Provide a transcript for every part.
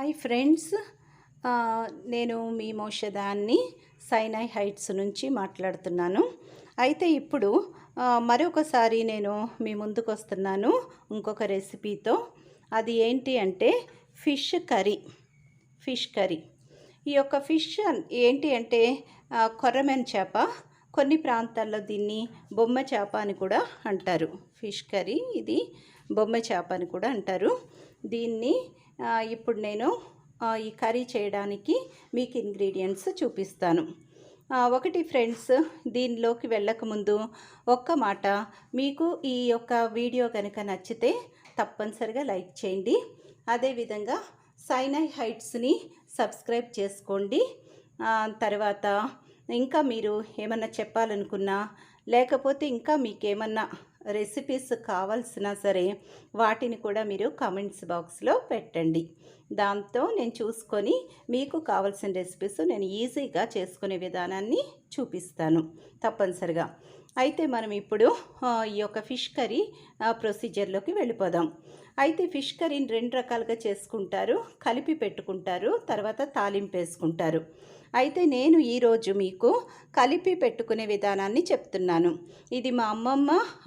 Hi friends, నేను మీ మోషే దాన్ని సైనై heights నుంచి మాట్లాడుతున్నాను. అయితే ఇప్పుడు మరొకసారి నేను మీ ముందుకు వస్తున్నాను ఇంకొక రెసిపీతో. అది ఏంటి అంటే ఫిష్ కర్రీ. ఈ యొక్క ఫిష్ ఏంటి అంటే కొర్రమేను చేప. కొన్ని ప్రాంతాల్లో దీన్ని బొమ్మ చేప అని కూడా అంటారు. ఫిష్ కర్రీ ఇది బొమ్మ చేప అని కూడా అంటారు. దీన్ని ఇప్పుడు నేను ఈ కర్రీ చేయడానికి మీకు ఇంగ్రీడియంట్స్ చూపిస్తాను. ఒకటి ఫ్రెండ్స్, దీనిలోకి వెళ్ళకముందు ఒక్క మాట, మీకు ఈ యొక్క వీడియో కనుక నచ్చితే తప్పనిసరిగా లైక్ చేయండి. అదేవిధంగా సైనై హైట్స్ని సబ్స్క్రైబ్ చేసుకోండి. తర్వాత ఇంకా మీరు ఏమన్నా చెప్పాలనుకున్నా, లేకపోతే ఇంకా మీకు ఏమన్నా రెసిపీస్ కావాల్సినా సరే వాటిని కూడా మీరు కామెంట్స్ బాక్స్లో పెట్టండి. దాంతో నేను చూసుకొని మీకు కావాల్సిన రెసిపీస్ నేను ఈజీగా చేసుకునే విధానాన్ని చూపిస్తాను తప్పనిసరిగా. అయితే మనం ఇప్పుడు ఈ యొక్క ఫిష్ కర్రీ ప్రొసీజర్లోకి వెళ్ళిపోదాం. అయితే ఫిష్ కర్రీని రెండు రకాలుగా చేసుకుంటారు. కలిపి పెట్టుకుంటారు, తర్వాత తాలింపు వేసుకుంటారు. అయితే నేను ఈరోజు మీకు కలిపి పెట్టుకునే విధానాన్ని చెప్తున్నాను. ఇది మా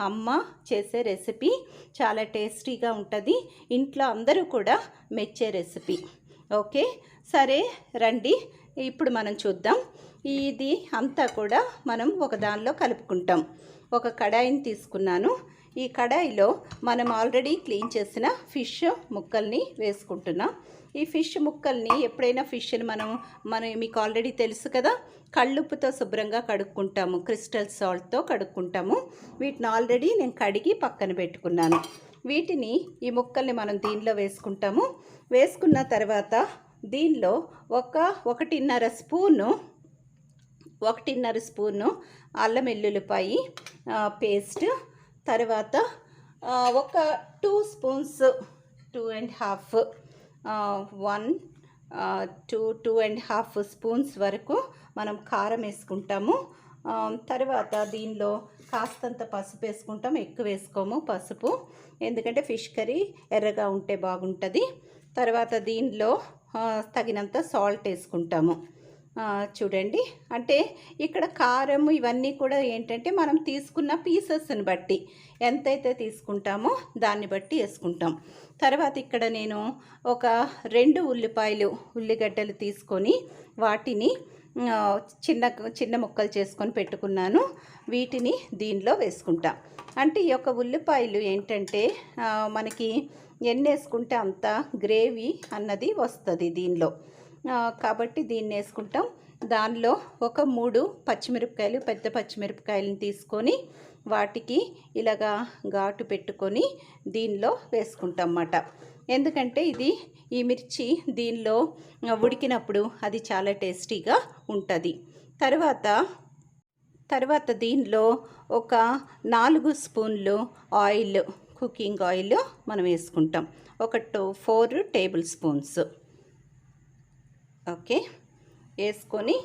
అమ్మ చేసే రెసిపీ. చాలా టేస్టీగా ఉంటుంది. ఇంట్లో అందరూ కూడా మెచ్చే రెసిపీ. ఓకే, సరే రండి ఇప్పుడు మనం చూద్దాం. ఇది అంతా కూడా మనం ఒక దానిలో కలుపుకుంటాం. ఒక కడాయిని తీసుకున్నాను. ఈ కడాయిలో మనం ఆల్రెడీ క్లీన్ చేసిన ఫిష్ ముక్కల్ని వేసుకుంటున్నాం. ఈ ఫిష్ ముక్కల్ని ఎప్పుడైనా ఫిష్ని మనం మీకు ఆల్రెడీ తెలుసు కదా, కళ్ళుప్పుతో శుభ్రంగా కడుక్కుంటాము, క్రిస్టల్ సాల్ట్తో కడుక్కుంటాము. వీటిని ఆల్రెడీ నేను కడిగి పక్కన పెట్టుకున్నాను. వీటిని ఈ ముక్కల్ని మనం దీనిలో వేసుకుంటాము. వేసుకున్న తర్వాత దీనిలో ఒకటిన్నర స్పూను అల్లం వెల్లుల్లిపాయి పేస్ట్, తర్వాత ఒక 2 స్పూన్స్ 2.5 స్పూన్స్ వరకు మనం కారం వేసుకుంటాము. తర్వాత దీనిలో కాస్తంత పసుపు వేసుకుంటాం. ఎక్కువ వేసుకోము పసుపు, ఎందుకంటే ఫిష్ కర్రీ ఎర్రగా ఉంటే బాగుంటుంది. తర్వాత దీనిలో తగినంత సాల్ట్ వేసుకుంటాము. చూడండి, అంటే ఇక్కడ కారం ఇవన్నీ కూడా ఏంటంటే మనం తీసుకున్న పీసెస్ని బట్టి ఎంతైతే తీసుకుంటామో దాన్ని బట్టి వేసుకుంటాం. తర్వాత ఇక్కడ నేను ఒక 2 ఉల్లిగడ్డలు తీసుకొని వాటిని చిన్న ముక్కలు చేసుకొని పెట్టుకున్నాను. వీటిని దీనిలో వేసుకుంటాం. అంటే ఈ యొక్క ఉల్లిపాయలు ఏంటంటే మనకి ఎన్ని వేసుకుంటే అంత గ్రేవీ అన్నది వస్తుంది దీనిలో, కాబట్టి దీన్ని వేసుకుంటాం. దానిలో ఒక 3 పచ్చిమిరపకాయలు, పెద్ద పచ్చిమిరపకాయలను తీసుకొని వాటికి ఇలాగా ఘాటు పెట్టుకొని దీనిలో వేసుకుంటాం అన్నమాట. ఎందుకంటే ఈ మిర్చి దీనిలో ఉడికినప్పుడు అది చాలా టేస్టీగా ఉంటుంది. తర్వాత దీనిలో ఒక 4 స్పూన్లు ఆయిల్, కుకింగ్ ఆయిల్ మనం వేసుకుంటాం. ఒక 4 టేబుల్ స్పూన్స్. ఓకే, వేసుకొని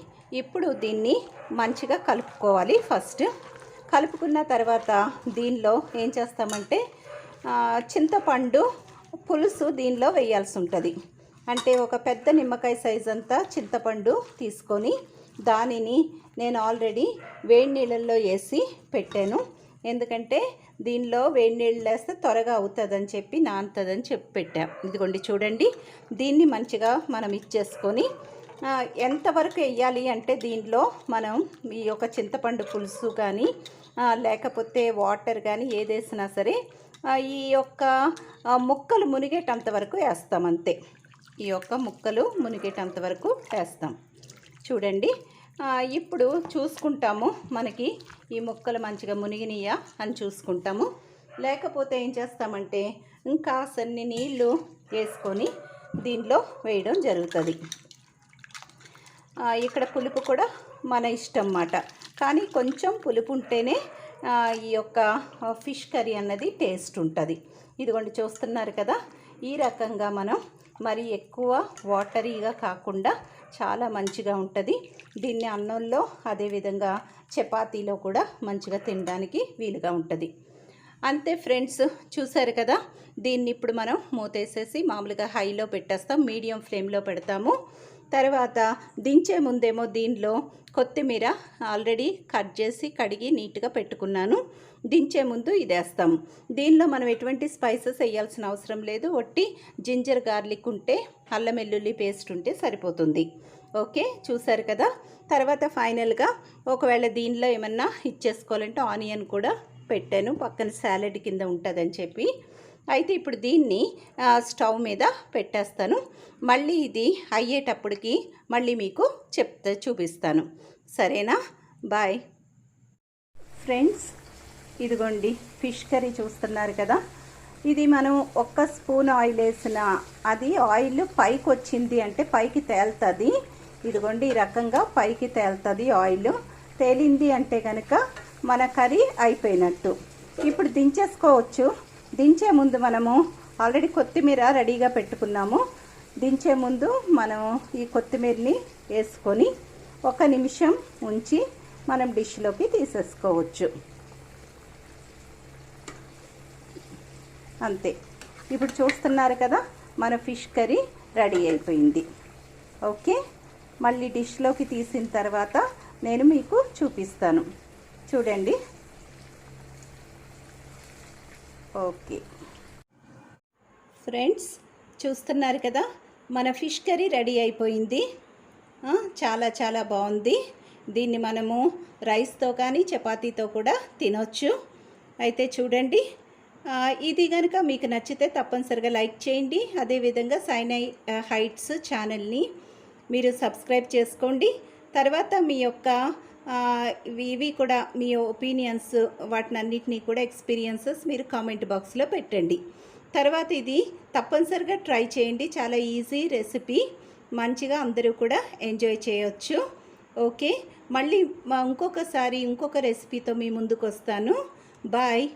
ఇప్పుడు దీన్ని మంచిగా కలుపుకోవాలి. ఫస్ట్ కలుపుకున్న తర్వాత దీనిలో ఏం చేస్తామంటే చింతపండు పులుసు దీనిలో వేయాల్సి ఉంటుంది. అంటే ఒక పెద్ద నిమ్మకాయ సైజ్ అంతా చింతపండు తీసుకొని దానిని నేను ఆల్రెడీ వేడి నీళ్ళల్లో వేసి పెట్టాను. ఎందుకంటే దీనిలో వేడి నీళ్ళు వేస్తే త్వరగా అవుతుందని చెప్పి, నానుతుందని చెప్పి పెట్టాం. ఇదిగోండి చూడండి, దీన్ని మంచిగా మనం ఇచ్చేసుకొని ఎంతవరకు వేయాలి అంటే దీనిలో మనం ఈ యొక్క చింతపండు పులుసు కానీ లేకపోతే వాటర్ కానీ ఏదేసినా సరే ఈ యొక్క ముక్కలు మునిగేటంత వరకు వేస్తాం. అంతే, ఈ యొక్క ముక్కలు మునిగేటంత వరకు వేస్తాం. చూడండి, ఇప్పుడు చూసుకుంటాము మనకి ఈ ముక్కలు మంచిగా మునిగినయా అని చూసుకుంటాము. లేకపోతే ఏం చేస్తామంటే ఇంకా సన్ని నీళ్ళు వేసుకొని దీనిలో వేయడం జరుగుతుంది. ఇక్కడ పులుపు కూడా మన ఇష్టం అన్నమాట. కానీ కొంచెం పులుపు ఉంటేనే ఈ యొక్క ఫిష్ కర్రీ అన్నది టేస్ట్ ఉంటుంది. ఇదిగోండి చూస్తున్నారు కదా, ఈ రకంగా మనం మరి ఎక్కువ వాటరీగా కాకుండా చాలా మంచిగా ఉంటుంది. దీన్ని అన్నంలో అదేవిధంగా చపాతీలో కూడా మంచిగా తినడానికి వీలుగా ఉంటుంది. అంతే ఫ్రెండ్స్, చూసారు కదా. దీన్ని ఇప్పుడు మనం మూతేసేసి మామూలుగా హైలో పెట్టేస్తాం, మీడియం ఫ్లేమ్లో పెడతాము. తర్వాత దించే ముందేమో దీనిలో కొత్తిమీర ఆల్రెడీ కట్ చేసి కడిగి నీట్గా పెట్టుకున్నాను. దించే ముందు ఇది వేస్తాము. దీనిలో మనం ఎటువంటి స్పైసెస్ వేయాల్సిన అవసరం లేదు. ఒట్టి జింజర్ గార్లిక్ ఉంటే, అల్లం వెల్లుల్లి పేస్ట్ ఉంటే సరిపోతుంది. ఓకే, చూసారు కదా. తర్వాత ఫైనల్గా ఒకవేళ దీనిలో ఏమన్నా ఇచ్చేసుకోవాలంటే ఆనియన్ కూడా పెట్టాను, పక్కన సాలెడ్ కింద ఉంటుందని చెప్పి. అయితే ఇప్పుడు దీన్ని స్టవ్ మీద పెట్టేస్తాను. మళ్ళీ ఇది అయ్యేటప్పటికి మళ్ళీ మీకు చూపిస్తాను, సరేనా? Bye friends. ఇదిగోండి ఫిష్ కర్రీ చూస్తున్నారు కదా. ఇది మనం 1 స్పూన్ ఆయిల్ వేసిన అది ఆయిల్ పైకి వచ్చింది అంటే పైకి తేలుతుంది. ఇదిగోండి ఈ రకంగా పైకి తేలుతుంది ఆయిల్. తేలింది అంటే కనుక మన కర్రీ అయిపోయినట్టు. ఇప్పుడు దించేసుకోవచ్చు. దించే ముందు మనము ఆల్రెడీ కొత్తిమీర రెడీగా పెట్టుకున్నాము. దించే ముందు మనం ఈ కొత్తిమీరని వేసుకొని 1 నిమిషం ఉంచి మనం డిష్లోకి తీసేసుకోవచ్చు. అంతే. ఇప్పుడు చూస్తున్నారు కదా, మన ఫిష్ కర్రీ రెడీ అయిపోయింది. ఓకే, మళ్ళీ డిష్లోకి తీసిన తర్వాత నేను మీకు చూపిస్తాను, చూడండి. ఓకే ఫ్రెండ్స్, చూస్తున్నారు కదా, మన ఫిష్ కర్రీ రెడీ అయిపోయింది. చాలా చాలా బాగుంది. దీన్ని మనము రైస్తో కానీ చపాతీతో కూడా తినొచ్చు. అయితే చూడండి, ఇది కనుక మీకు నచ్చితే తప్పనిసరిగా లైక్ చేయండి. అదేవిధంగా సైనై హైట్స్ ఛానల్ని మీరు సబ్స్క్రైబ్ చేసుకోండి. తర్వాత మీ యొక్క ఇవి కూడా మీ ఒపీనియన్స్ వాటినన్నిటినీ కూడా ఎక్స్పీరియన్సెస్ మీరు కామెంట్ బాక్స్లో పెట్టండి. తర్వాత ఇది తప్పనిసరిగా ట్రై చేయండి. చాలా ఈజీ రెసిపీ, మంచిగా అందరూ కూడా ఎంజాయ్ చేయొచ్చు. ఓకే, మళ్ళీ ఇంకొకసారి ఇంకొక రెసిపీతో మీ ముందుకు వస్తాను. బాయ్.